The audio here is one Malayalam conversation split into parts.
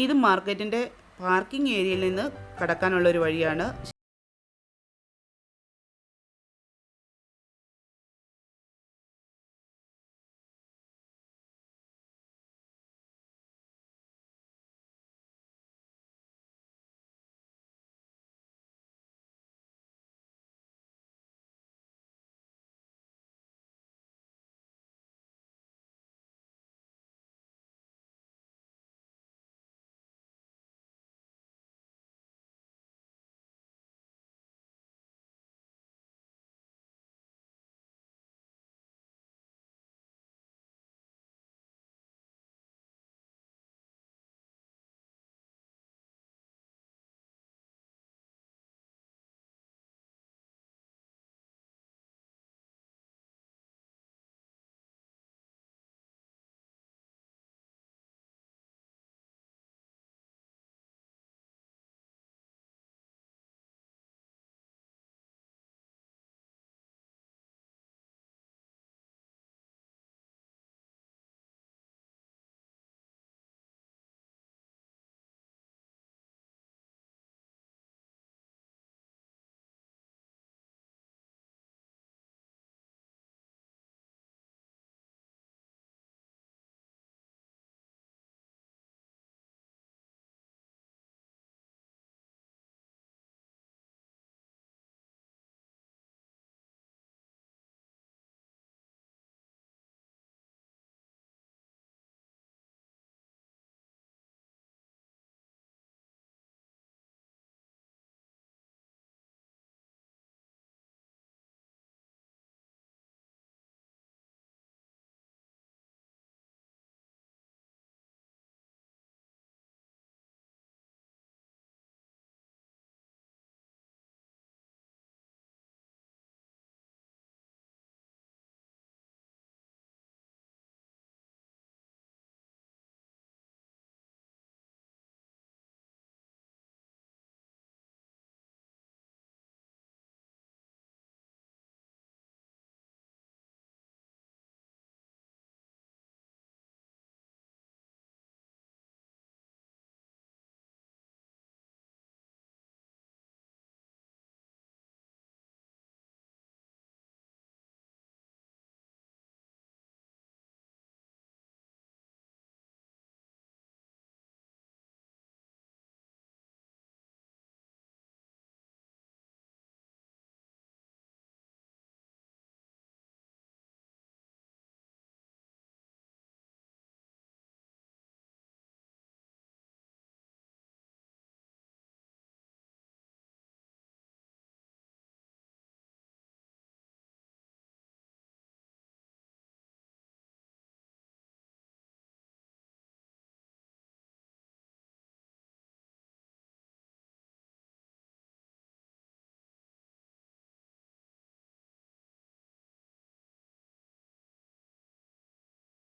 ഇത് മാർക്കറ്റിൻ്റെ പാർക്കിംഗ് ഏരിയയിൽ നിന്ന് കടക്കാനുള്ളൊരു വഴിയാണ്.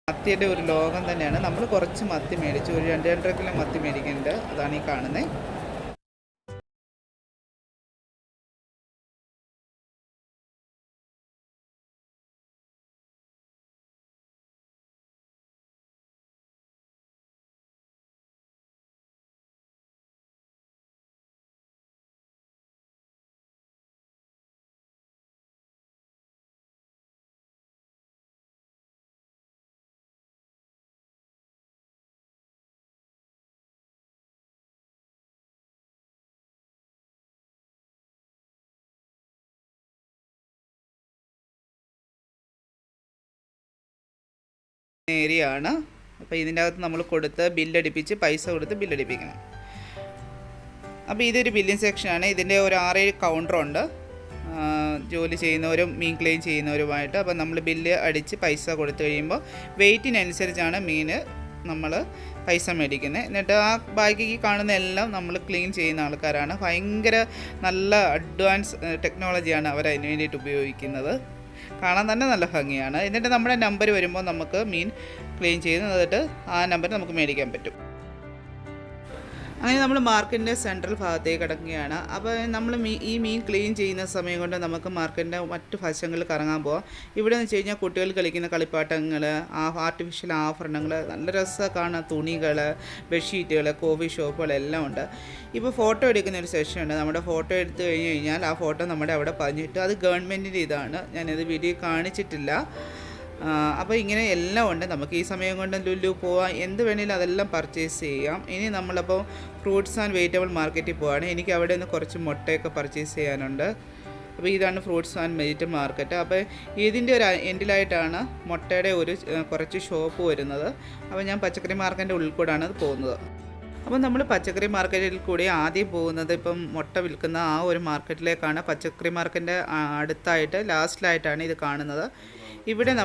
മത്തിയുടെ ഒരു ലോകം തന്നെയാണ്. നമ്മൾ കുറച്ച് മത്തി മേടിച്ചു, ഒരു 2-2.5 കിലോ മത്തി മേടിക്കുന്നുണ്ട്. അതാണ് ഈ കാണുന്നത്. ഏരിയ ആണ്. അപ്പോൾ ഇതിൻ്റെ അകത്ത് നമ്മൾ കൊടുത്ത് ബില്ലടിപ്പിച്ച് പൈസ കൊടുത്ത് ബില്ലടിപ്പിക്കണം. അപ്പോൾ ഇതൊരു ബില്ലിംഗ് സെക്ഷനാണ്. ഇതിൻ്റെ ഒരു 6-7 കൗണ്ടറുണ്ട്, ജോലി ചെയ്യുന്നവരും മീൻ ക്ലീൻ ചെയ്യുന്നവരുമായിട്ട്. അപ്പോൾ നമ്മൾ ബില്ല് അടിച്ച് പൈസ കൊടുത്തു കഴിയുമ്പോൾ വെയ്റ്റിനനുസരിച്ചാണ് മീൻ നമ്മൾ പൈസ മേടിക്കുന്നത്. എന്നിട്ട് ആ ബാക്കിക്ക് കാണുന്ന എല്ലാം നമ്മൾ ക്ലീൻ ചെയ്യുന്ന ആൾക്കാരാണ്. ഭയങ്കര നല്ല അഡ്വാൻസ് ടെക്നോളജിയാണ് അവർ അതിന് വേണ്ടിയിട്ട് ഉപയോഗിക്കുന്നത്. കാണാൻ തന്നെ നല്ല ഭംഗിയാണ്. എന്നിട്ട് നമ്മുടെ നമ്പർ വരുമ്പോൾ നമുക്ക് മീൻ ക്ലീൻ ചെയ്ത് എന്നിട്ട് ആ നമ്പർ നമുക്ക് മേടിക്കാൻ പറ്റും. അങ്ങനെ നമ്മൾ മാർക്കറ്റിൻ്റെ സെൻട്രൽ ഭാഗത്തേക്ക് കിടക്കുകയാണ്. അപ്പോൾ നമ്മൾ ഈ മീൻ ക്ലീൻ ചെയ്യുന്ന സമയം കൊണ്ട് നമുക്ക് മാർക്കറ്റിൻ്റെ മറ്റ് വശങ്ങളിൽ കറങ്ങാൻ പോകാം. ഇവിടെ എന്ന് വെച്ച് കഴിഞ്ഞാൽ കുട്ടികൾ കളിക്കുന്ന കളിപ്പാട്ടങ്ങൾ, ആർട്ടിഫിഷ്യൽ ആഭരണങ്ങൾ, നല്ല രസമാണ് കാണുന്ന തുണികൾ, ബെഡ്ഷീറ്റുകൾ, കോഫി ഷോപ്പുകളെല്ലാം ഉണ്ട്. ഇപ്പോൾ ഫോട്ടോ എടുക്കുന്ന ഒരു സെഷൻ ഉണ്ട്. നമ്മുടെ ഫോട്ടോ എടുത്തു കഴിഞ്ഞ് കഴിഞ്ഞാൽ ആ ഫോട്ടോ നമ്മുടെ അവിടെ പതിഞ്ഞിട്ട് അത് ഗവൺമെൻറ്റിൻ്റെ ഇതാണ്. ഞാനത് വീഡിയോ കാണിച്ചിട്ടില്ല. അപ്പോൾ ഇങ്ങനെ എല്ലാം ഉണ്ട്. നമുക്ക് ഈ സമയം കൊണ്ട് ലുലു പോവാം, എന്ത് വേണമെങ്കിലും അതെല്ലാം പർച്ചേസ് ചെയ്യാം. ഇനി നമ്മളപ്പോൾ ഫ്രൂട്ട്സ് ആൻഡ് വെജിറ്റബിൾ മാർക്കറ്റിൽ പോവാണ്. എനിക്ക് അവിടെ നിന്ന് കുറച്ച് മുട്ടയൊക്കെ പർച്ചേസ് ചെയ്യാനുണ്ട്. അപ്പോൾ ഇതാണ് ഫ്രൂട്ട്സ് ആൻഡ് വെജിറ്റബിൾ മാർക്കറ്റ്. അപ്പോൾ ഇതിൻ്റെ ഒരു എൻഡിലായിട്ടാണ് മുട്ടയുടെ കുറച്ച് ഷോപ്പ് വരുന്നത്. അപ്പോൾ ഞാൻ പച്ചക്കറി മാർക്കറ്റിൻ്റെ ഉള്ളിൽ കൂടാണ് അത് പോകുന്നത്. അപ്പോൾ നമ്മൾ പച്ചക്കറി മാർക്കറ്റിൽ കൂടി ആദ്യം പോകുന്നത് ഇപ്പം മുട്ട വിൽക്കുന്ന ആ ഒരു മാർക്കറ്റിലേക്കാണ്. പച്ചക്കറി മാർക്കറ്റിൻ്റെ അടുത്തായിട്ട് ലാസ്റ്റിലായിട്ടാണ് ഇത് കാണുന്നത്. ഇവിടെ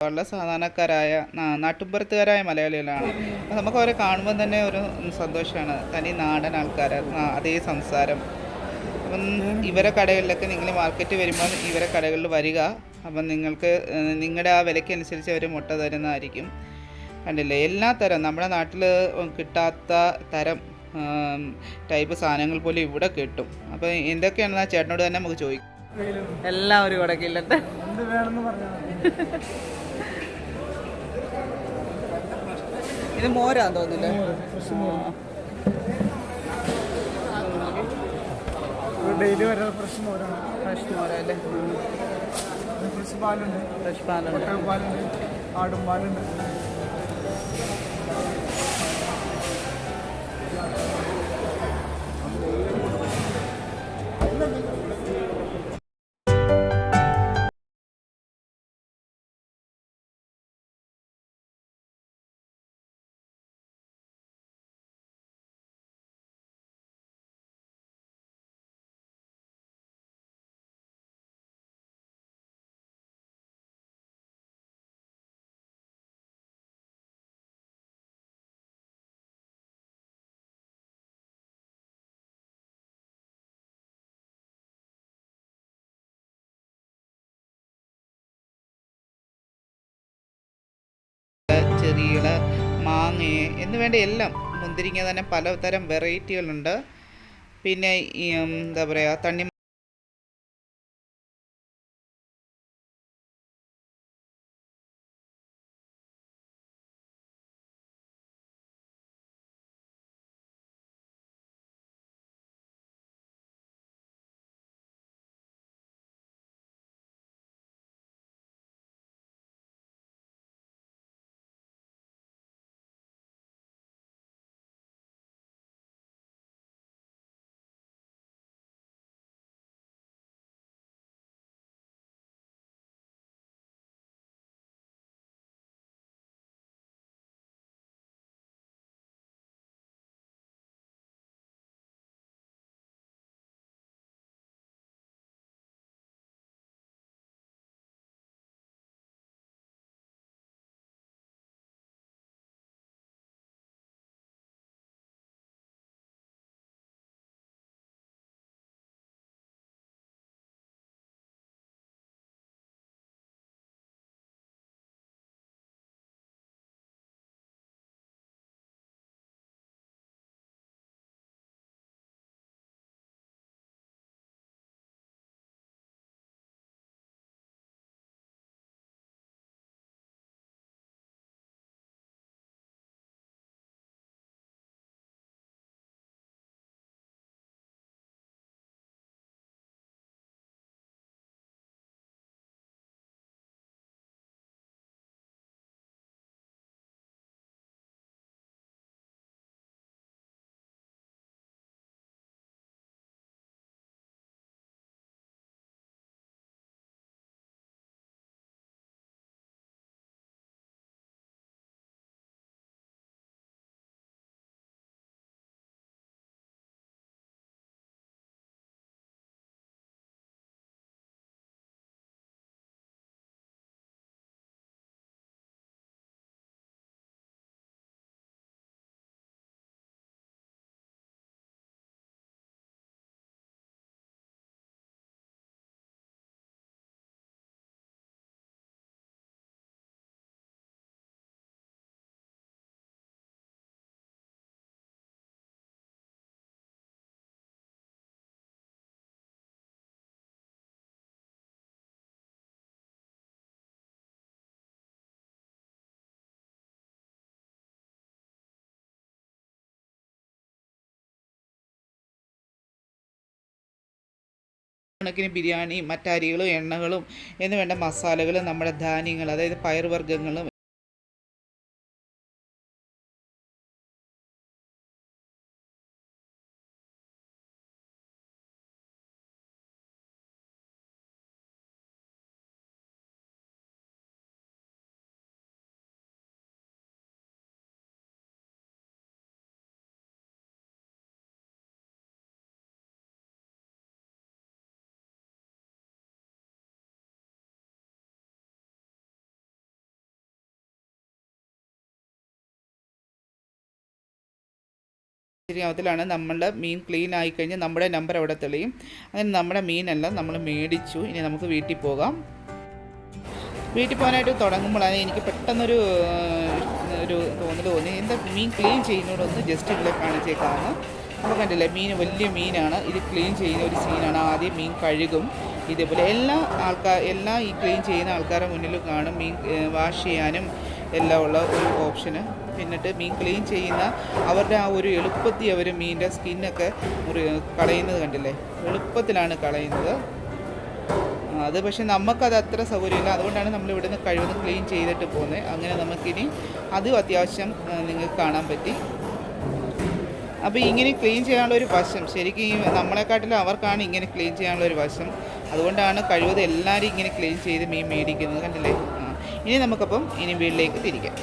വളരെ സാധാരണക്കാരായ നാട്ടുമ്പുറത്തുകാരായ മലയാളികളാണ്. നമുക്ക് അവരെ കാണുമ്പോൾ തന്നെ ഒരു സന്തോഷമാണ്. തനി നാടൻ ആൾക്കാർ, അതേ സംസാരം. അപ്പം ഇവരെ കടകളിലൊക്കെ നിങ്ങൾ മാർക്കറ്റ് വരുമ്പോൾ ഇവരെ കടകളിൽ വരിക. അപ്പം നിങ്ങൾക്ക് നിങ്ങളുടെ ആ വിലയ്ക്കനുസരിച്ച് അവർ മുട്ട തരുന്നതായിരിക്കും. കണ്ടില്ലേ, എല്ലാ തരം നമ്മുടെ നാട്ടിൽ കിട്ടാത്ത തരം ടൈപ്പ് സാധനങ്ങൾ പോലും ഇവിടെ കിട്ടും. അപ്പോൾ എന്തൊക്കെയാണെന്ന് ആ ചേട്ടനോട് തന്നെ നമുക്ക് ചോദിക്കാം. എല്ലാം ഒരു കുടക്കില്ലട്ടെ. ഇത് മോരാന്ന് തോന്നുന്നില്ലേ? ഡെയിലി വരുന്ന ഫ്രഷ് മോരാണ്. ഫ്രഷ് മോരല്ലേ? ഫ്രഷ് പാലുണ്ട്, ഫ്രഷ് പാലുണ്ട്, പാലുണ്ട്, ആടും പാലുണ്ട്. ചെറിയ മാങ്ങ എന്ന് വേണ്ട എല്ലാം, മുന്തിരിങ്ങ തന്നെ പലതരം വെറൈറ്റികളുണ്ട്. പിന്നെ എന്താ പറയുക, തണ്ണി കണക്കിന് ബിരിയാണി മറ്റരികളും എണ്ണകളും എന്ന് വേണ്ട മസാലകളും നമ്മുടെ ധാന്യങ്ങൾ അതായത് പയറുവർഗ്ഗങ്ങളും ശരിയാവത്തിലാണ് നമ്മളുടെ മീൻ ക്ലീൻ ആയിക്കഴിഞ്ഞാൽ നമ്മുടെ നമ്പർ അവിടെ തെളിയും. അങ്ങനെ നമ്മുടെ മീനെല്ലാം നമ്മൾ മേടിച്ചു. ഇനി നമുക്ക് വീട്ടിൽ പോകാം. വീട്ടിൽ പോകാനായിട്ട് തുടങ്ങുമ്പോഴാണ് എനിക്ക് പെട്ടെന്നൊരു തോന്നൽ തോന്നി, എന്താ മീൻ ക്ലീൻ ചെയ്യുന്നതോടൊന്ന് ജസ്റ്റ് ഇവിടെ കാണിച്ചേക്കാമെന്ന്. അപ്പോൾ കണ്ടില്ലേ, മീൻ വലിയ മീനാണ്. ഇത് ക്ലീൻ ചെയ്യുന്ന ഒരു സീനാണ്. ആദ്യം മീൻ കഴുകും. ഇതേപോലെ എല്ലാ ഈ ക്ലീൻ ചെയ്യുന്ന ആൾക്കാരുടെ മുന്നിൽ കാണും മീൻ വാഷ് ചെയ്യാനും എല്ലാം ഉള്ള ഒരു ഓപ്ഷന്. എന്നിട്ട് മീൻ ക്ലീൻ ചെയ്യുന്ന അവരുടെ ആ ഒരു എളുപ്പത്തിൽ അവർ മീനിൻ്റെ സ്കിന്നൊക്കെ കളയുന്നത് കണ്ടില്ലേ, എളുപ്പത്തിലാണ് കളയുന്നത്. അത് പക്ഷേ നമുക്കത് അത്ര സൗകര്യമില്ല. അതുകൊണ്ടാണ് നമ്മൾ ഇവിടുന്ന് കഴിവതും ക്ലീൻ ചെയ്തിട്ട് പോകുന്നത്. അങ്ങനെ നമുക്കിനി അതും അത്യാവശ്യം നിങ്ങൾക്ക് കാണാൻ പറ്റി. അപ്പോൾ ഇങ്ങനെ ക്ലീൻ ചെയ്യാനുള്ള ഒരു വശം ശരിക്കും നമ്മളെക്കാട്ടിലും അവർക്കാണ് ഇങ്ങനെ ക്ലീൻ ചെയ്യാനുള്ള ഒരു വശം. അതുകൊണ്ടാണ് കഴിവതും എല്ലാവരും ഇങ്ങനെ ക്ലീൻ ചെയ്ത് മീൻ മേടിക്കുന്നത് കണ്ടില്ലേ. ഇനി നമുക്കപ്പം വീട്ടിലേക്ക് തിരിക്കാം.